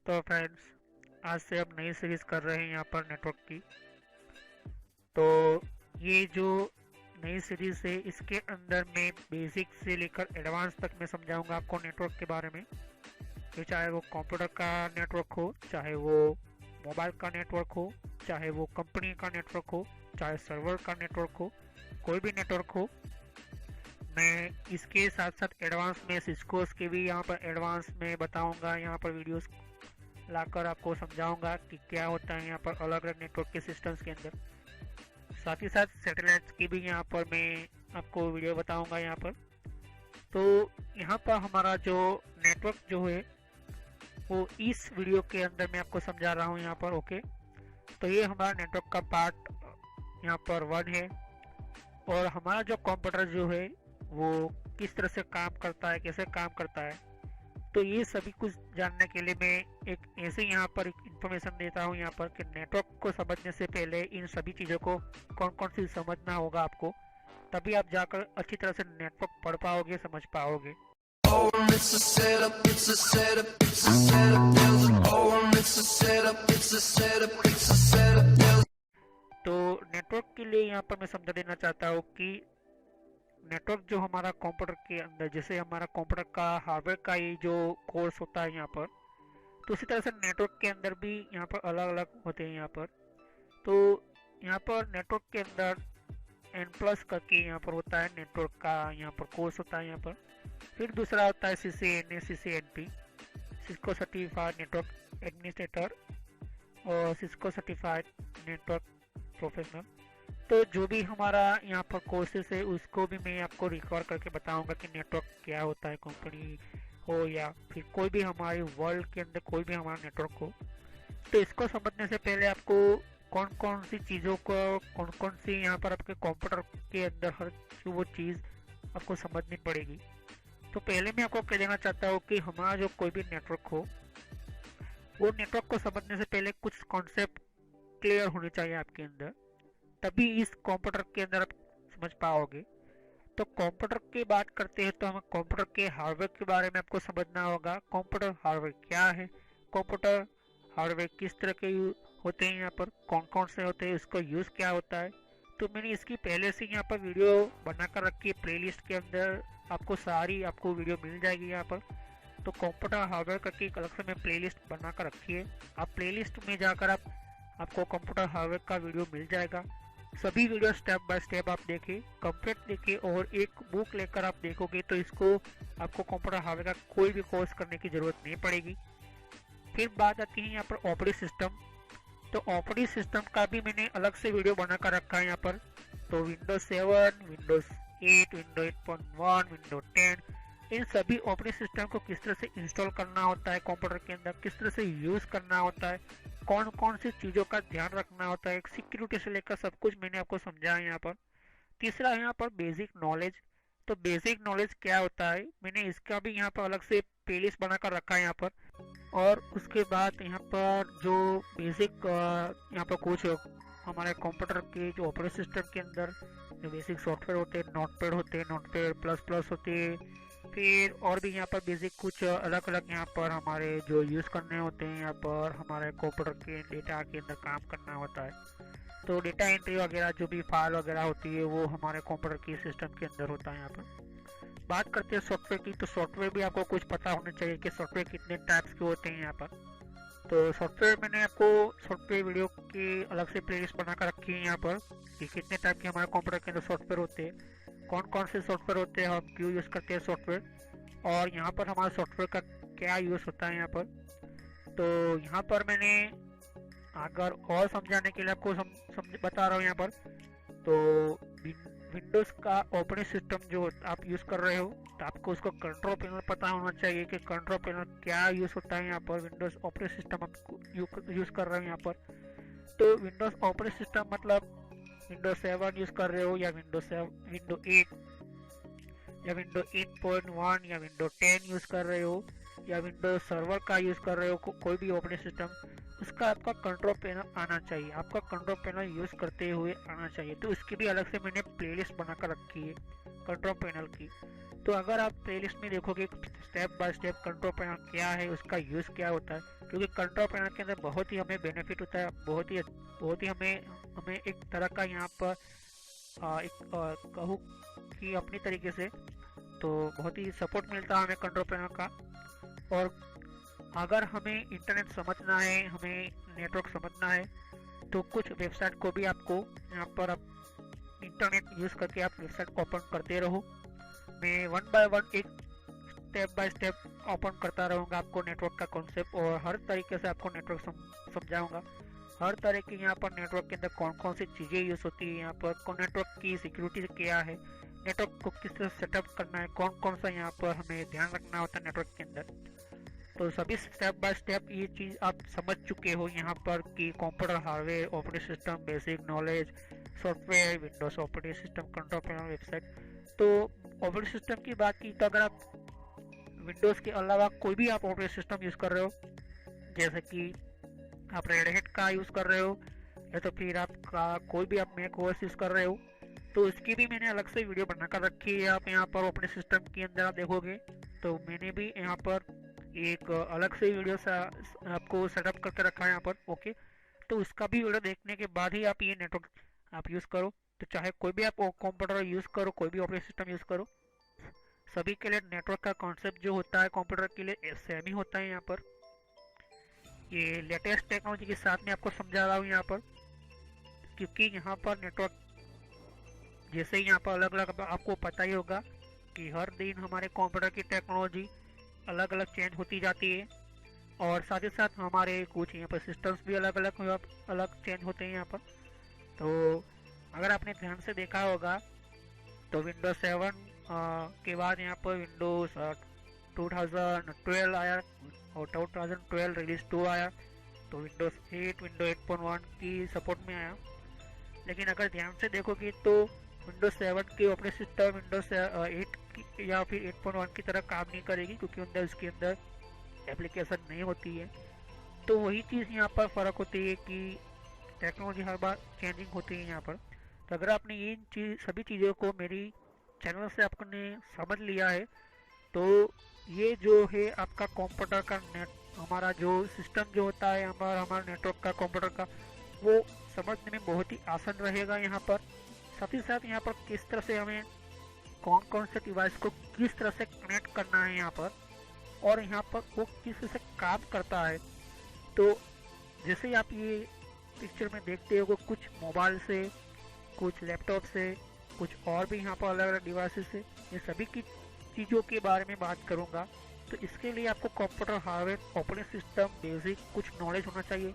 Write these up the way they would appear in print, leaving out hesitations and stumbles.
तो फ्रेंड्स, आज से हम नई सीरीज कर रहे हैं यहाँ पर नेटवर्क की। तो ये जो नई सीरीज है इसके अंदर मैं बेसिक से लेकर एडवांस तक मैं समझाऊंगा आपको नेटवर्क के बारे में। कि चाहे वो कंप्यूटर का नेटवर्क हो, चाहे वो मोबाइल का नेटवर्क हो, चाहे वो कंपनी का नेटवर्क हो, चाहे सर्वर का नेटवर्क हो, कोई भी नेटवर्क हो। मैं इसके साथ साथ एडवांस में सिस्कोस के भी यहाँ पर एडवांस में बताऊंगा, यहाँ पर वीडियोस लाकर आपको समझाऊंगा कि क्या होता है यहाँ पर अलग अलग नेटवर्क के सिस्टम्स के अंदर। साथ ही साथ सैटेलाइट्स की भी यहाँ पर मैं आपको वीडियो बताऊंगा यहाँ पर। तो यहाँ पर हमारा जो नेटवर्क जो है वो इस वीडियो के अंदर मैं आपको समझा रहा हूँ यहाँ पर। ओके, तो ये हमारा नेटवर्क का पार्ट यहाँ पर 1 है। और हमारा जो कंप्यूटर जो है वो किस तरह से काम करता है, कैसे काम करता है, तो ये सभी कुछ जानने के लिए मैं एक ऐसे यहाँ पर एक इन्फॉर्मेशन देता हूँ यहाँ पर कि नेटवर्क को समझने से पहले इन सभी चीज़ों को कौन कौन सी समझना होगा आपको, तभी आप जाकर अच्छी तरह से नेटवर्क पढ़ पाओगे, समझ पाओगे। तो नेटवर्क के लिए यहाँ पर मैं समझा देना चाहता हूँ कि नेटवर्क जो हमारा कंप्यूटर के अंदर, जैसे हमारा कंप्यूटर का हार्डवेयर का ये जो कोर्स होता है यहाँ पर, तो उसी तरह से नेटवर्क के अंदर भी यहाँ पर अलग अलग होते हैं यहाँ पर। तो यहाँ पर नेटवर्क के अंदर N+ करके यहाँ पर होता है नेटवर्क का यहाँ पर कोर्स होता है यहाँ पर। फिर दूसरा होता है CCNA CCNP, Cisco certified network administrator और सिस्को सर्टिफाइड नेटवर्क प्रोफेशनल। तो जो भी हमारा यहाँ पर कोर्सेस है उसको भी मैं आपको रिकॉर्ड करके बताऊंगा कि नेटवर्क क्या होता है, कंपनी हो या फिर कोई भी हमारी वर्ल्ड के अंदर कोई भी हमारा नेटवर्क हो। तो इसको समझने से पहले आपको कौन कौन सी चीज़ों को, कौन कौन सी यहाँ पर आपके कंप्यूटर के अंदर हर वो चीज़ आपको समझनी पड़ेगी। तो पहले मैं आपको कह देना चाहता हूँ कि हमारा जो कोई भी नेटवर्क हो, वो नेटवर्क को समझने से पहले कुछ कॉन्सेप्ट क्लियर होने चाहिए आपके अंदर, तभी इस कंप्यूटर के अंदर आप समझ पाओगे। तो कंप्यूटर की बात करते हैं तो हमें कंप्यूटर के हार्डवेयर के बारे में आपको समझना होगा। कंप्यूटर हार्डवेयर क्या है, कंप्यूटर हार्डवेयर किस तरह के होते हैं, यहाँ पर कौन कौन से होते हैं, उसका यूज़ क्या होता है। तो मैंने इसकी पहले से यहाँ पर वीडियो बनाकर रखी है, प्लेलिस्ट के अंदर आपको सारी आपको वीडियो मिल जाएगी यहाँ पर। तो कंप्यूटर हार्डवेयर करके एक अलग से मैं प्लेलिस्ट बनाकर रखी है, आप प्लेलिस्ट में जाकर आपको कंप्यूटर हार्डवेयर का वीडियो मिल जाएगा। सभी वीडियो स्टेप बाय स्टेप आप देखें, कंप्लीट देखें और एक बुक लेकर आप देखोगे तो इसको आपको कंप्यूटर हार्डवेयर का कोई भी कोर्स करने की ज़रूरत नहीं पड़ेगी। फिर बात आती है यहाँ पर ऑपरेटिंग सिस्टम। तो ऑपरेटिंग सिस्टम का भी मैंने अलग से वीडियो बनाकर रखा है यहाँ पर। तो विंडोज 7, विंडोज 8, विंडोज 8.1, विंडोज 10, इन सभी ऑपरेटिंग सिस्टम को किस तरह से इंस्टॉल करना होता है कंप्यूटर के अंदर, किस तरह से यूज़ करना होता है, कौन कौन सी चीज़ों का ध्यान रखना होता है, सिक्योरिटी से लेकर सब कुछ मैंने आपको समझाया यहाँ पर। तीसरा यहाँ पर बेसिक नॉलेज। तो बेसिक नॉलेज क्या होता है, मैंने इसका भी यहाँ पर अलग से प्लेलिस्ट बनाकर रखा है यहाँ पर। और उसके बाद यहाँ पर जो बेसिक यहाँ पर कुछ हमारे कंप्यूटर के जो ऑपरेटिंग सिस्टम के अंदर जो बेसिक सॉफ्टवेयर होते हैं, नोटपैड होते हैं, नोटपैड प्लस प्लस होते हैं। फिर और भी यहाँ पर बेसिक कुछ अलग अलग यहाँ पर हमारे जो यूज़ करने होते हैं, यहाँ पर हमारे कंप्यूटर के डेटा के अंदर काम करना होता है। तो डेटा एंट्री वगैरह जो भी फाइल वगैरह होती है वो हमारे कंप्यूटर के सिस्टम के अंदर होता है यहाँ पर। बात करते हैं सॉफ्टवेयर की, तो सॉफ्टवेयर भी आपको कुछ पता होना चाहिए कि सॉफ्टवेयर कितने टाइप्स के होते हैं यहाँ पर। तो सॉफ्टवेयर मैंने आपको सॉफ्टवेयर वीडियो की अलग से प्लेलिस्ट बनाकर रखी है यहाँ पर कि कितने टाइप के हमारे कंप्यूटर के अंदर सॉफ्टवेयर होते हैं, कौन कौन से सॉफ्टवेयर होते हैं, हम क्यों यूज़ करते हैं सॉफ्टवेयर, और यहाँ पर हमारे सॉफ्टवेयर का क्या यूज़ होता है यहाँ पर। तो यहाँ पर मैंने अगर और समझाने के लिए आपको बता रहा हूँ यहाँ पर। तो विंडोज़ का ऑपरेटिंग सिस्टम जो आप यूज़ कर रहे हो, तो आपको उसको कंट्रोल पैनल पता होना चाहिए कि कंट्रोल पैनल क्या यूज़ होता है यहाँ पर। विंडोज़ ऑपरेटिंग सिस्टम आप यूज़ कर रहे हो यहाँ पर, तो विंडोज़ ऑपरेटिंग सिस्टम मतलब विंडोज 7 यूज़ कर रहे हो या विंडो 8 या विंडो 8.1 या विंडो 10 यूज़ कर रहे हो या विंडोज सर्वर का यूज़ कर रहे हो, कोई भी ऑपरेटिंग सिस्टम, उसका आपका कंट्रोल पैनल आना चाहिए, आपका कंट्रोल पैनल यूज़ करते हुए आना चाहिए। तो इसकी भी अलग से मैंने प्लेलिस्ट बनाकर रखी है कंट्रोल पैनल की। तो अगर आप प्लेलिस्ट में देखोगे step by step control panel क्या है, उसका यूज़ क्या होता है, क्योंकि कंट्रोल पैनल के अंदर बहुत ही हमें बेनिफिट होता है, बहुत ही हमें एक तरह का यहाँ पर कहूँ कि अपनी तरीके से तो बहुत ही सपोर्ट मिलता है हमें कंट्रोल पैनल का। और अगर हमें इंटरनेट समझना है, हमें नेटवर्क समझना है, तो कुछ वेबसाइट को भी आपको यहाँ पर आप इंटरनेट यूज़ करके आप वेबसाइट ओपन करते रहो। मैं वन बाय वन एक स्टेप बाय स्टेप ओपन करता रहूँगा आपको नेटवर्क का कॉन्सेप्ट, और हर तरीके से आपको नेटवर्क समझाऊंगा। हर तरह के यहाँ पर नेटवर्क के अंदर कौन कौन सी चीज़ें यूज़ होती है, यहाँ पर नेटवर्क की सिक्योरिटी क्या है, नेटवर्क को किस तरह सेटअप करना है, कौन कौन सा यहाँ पर हमें ध्यान रखना होता है नेटवर्क के अंदर। तो सभी स्टेप बाय स्टेप ये चीज़ आप समझ चुके हो यहाँ पर कि computer hardware, operating system, basic knowledge, software, Windows operating system, control panel, website. तो ऑपरेटिंग सिस्टम की बात की तो अगर आप विंडोज़ के अलावा कोई भी आप ऑपरेटिंग सिस्टम यूज़ कर रहे हो, जैसे कि आप रेड हैट का यूज़ कर रहे हो या तो फिर आपका कोई भी आप मैक ओएस यूज़ कर रहे हो, तो इसकी भी मैंने अलग से वीडियो बनाकर रखी है। आप यहाँ पर ऑपरेटिंग सिस्टम के अंदर आप देखोगे तो मैंने भी यहाँ पर एक अलग से वीडियो आपको सेटअप करके रखा है यहाँ पर। ओके, तो उसका भी वीडियो देखने के बाद ही आप ये नेटवर्क आप यूज़ करो। तो चाहे कोई भी आप कंप्यूटर यूज़ करो, कोई भी ऑपरेटिंग सिस्टम यूज़ करो, सभी के लिए नेटवर्क का कॉन्सेप्ट जो होता है कंप्यूटर के लिए सेम ही होता है। यहाँ पर ये लेटेस्ट टेक्नोलॉजी के साथ में आपको समझा रहा हूँ यहाँ पर, क्योंकि यहाँ पर नेटवर्क जैसे यहाँ पर अलग अलग आपको पता ही होगा कि हर दिन हमारे कंप्यूटर की टेक्नोलॉजी अलग अलग चेंज होती जाती है, और साथ ही साथ हमारे कुछ यहाँ पर सिस्टम्स भी अलग अलग चेंज होते हैं यहाँ पर। तो अगर आपने ध्यान से देखा होगा तो विंडोज 7 के बाद यहाँ पर विंडोज 2012 आया और 2012 रिलीज 2 आया, तो विंडोज 8 विंडोज 8.1 की सपोर्ट में आया। लेकिन अगर ध्यान से देखोगे तो विंडोज 7 की ऑपरेटिंग सिस्टम विंडोज 8 या फिर 8.1 की तरह काम नहीं करेगी, क्योंकि उसके अंदर एप्लीकेशन नहीं होती है। तो वही चीज़ यहाँ पर फ़र्क होती है कि टेक्नोलॉजी हर बार चेंजिंग होती है यहाँ पर। तो अगर आपने ये सभी चीज़ों को मेरी चैनल से आपने समझ लिया है, तो ये जो है आपका कंप्यूटर का हमारा जो सिस्टम जो होता है हमारा नेटवर्क का कंप्यूटर का, वो समझने में बहुत ही आसान रहेगा यहाँ पर। साथ ही साथ यहाँ पर किस तरह से हमें कौन कौन से डिवाइस को किस तरह से कनेक्ट करना है यहाँ पर, और यहाँ पर वो किस तरह से काम करता है। तो जैसे आप ये पिक्चर में देखते हो, कुछ मोबाइल से, कुछ लैपटॉप से, कुछ और भी यहाँ पर अलग अलग डिवाइसेस से, ये सभी की चीज़ों के बारे में बात करूँगा। तो इसके लिए आपको computer hardware, operating system, basic कुछ नॉलेज होना चाहिए,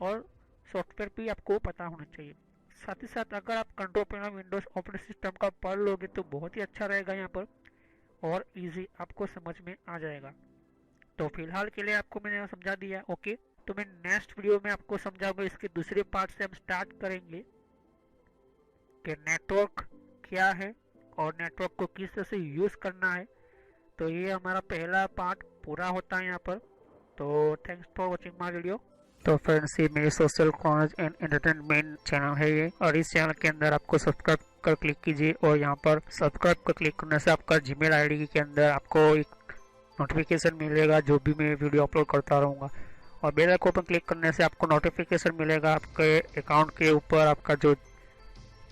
और सॉफ्टवेयर भी आपको पता होना चाहिए। साथ ही साथ अगर आप control panel, Windows operating system का पढ़ लोगे तो बहुत ही अच्छा रहेगा यहाँ पर, और इजी आपको समझ में आ जाएगा। तो फिलहाल के लिए आपको मैंने समझा दिया। ओके, तो मैं नेक्स्ट वीडियो में आपको समझाऊंगा। इसके दूसरे पार्ट से हम स्टार्ट करेंगे कि नेटवर्क क्या है और नेटवर्क को किस तरह से यूज़ करना है। तो ये हमारा पहला पार्ट पूरा होता है यहाँ पर। तो thanks for watching my video. तो फ्रेंड्स, ये मेरे social knowledge and entertainment channel है ये, और इस चैनल के अंदर आपको सब्सक्राइब कर क्लिक कीजिए, और यहाँ पर सब्सक्राइब कर क्लिक करने से आपका जीमेल आईडी के अंदर आपको एक नोटिफिकेशन मिलेगा जो भी मैं वीडियो अपलोड करता रहूँगा, और बेल आइकन पर क्लिक करने से आपको नोटिफिकेशन मिलेगा आपके अकाउंट के ऊपर। आपका जो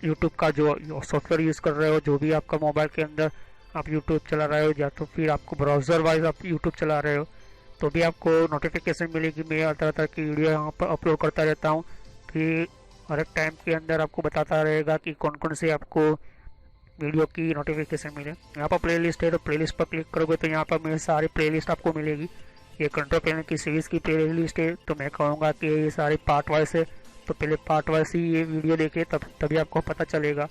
यूट्यूब का जो सॉफ्टवेयर यूज़ कर रहे हो, जो भी आपका मोबाइल के अंदर आप यूट्यूब चला रहे हो, या तो फिर आपको ब्राउज़र वाइज आप यूट्यूब चला रहे हो, तो भी आपको नोटिफिकेशन मिलेगी। मैं तरह तरह की वीडियो यहाँ पर अपलोड करता रहता हूँ, फिर हर एक टाइम के अंदर आपको बताता रहेगा कि कौन कौन से आपको वीडियो की नोटिफिकेशन मिले। यहाँ पर प्लेलिस्ट है, तो प्लेलिस्ट पर क्लिक करोगे तो यहाँ पर मेरी सारी प्लेलिस्ट आपको मिलेगी। ये कंट्रोल पैनल की सीरीज़ की प्लेलिस्ट है, तो मैं कहूँगा कि ये सारी पार्ट वाइज है, तो पहले पार्ट वाइज ही ये वीडियो देखे तभी आपको पता चलेगा।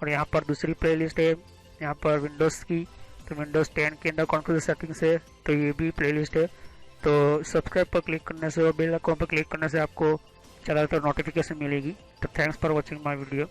और यहाँ पर दूसरी प्लेलिस्ट है यहाँ पर विंडोज़ की, तो विंडोज़ 10 के अंदर कौन कौन सी सेटिंग्स है, तो ये भी प्लेलिस्ट है। तो सब्सक्राइब पर क्लिक करने से और बेल आइकन पर क्लिक करने से आपको चैनल पर नोटिफिकेशन मिलेगी। तो thanks for watching my video.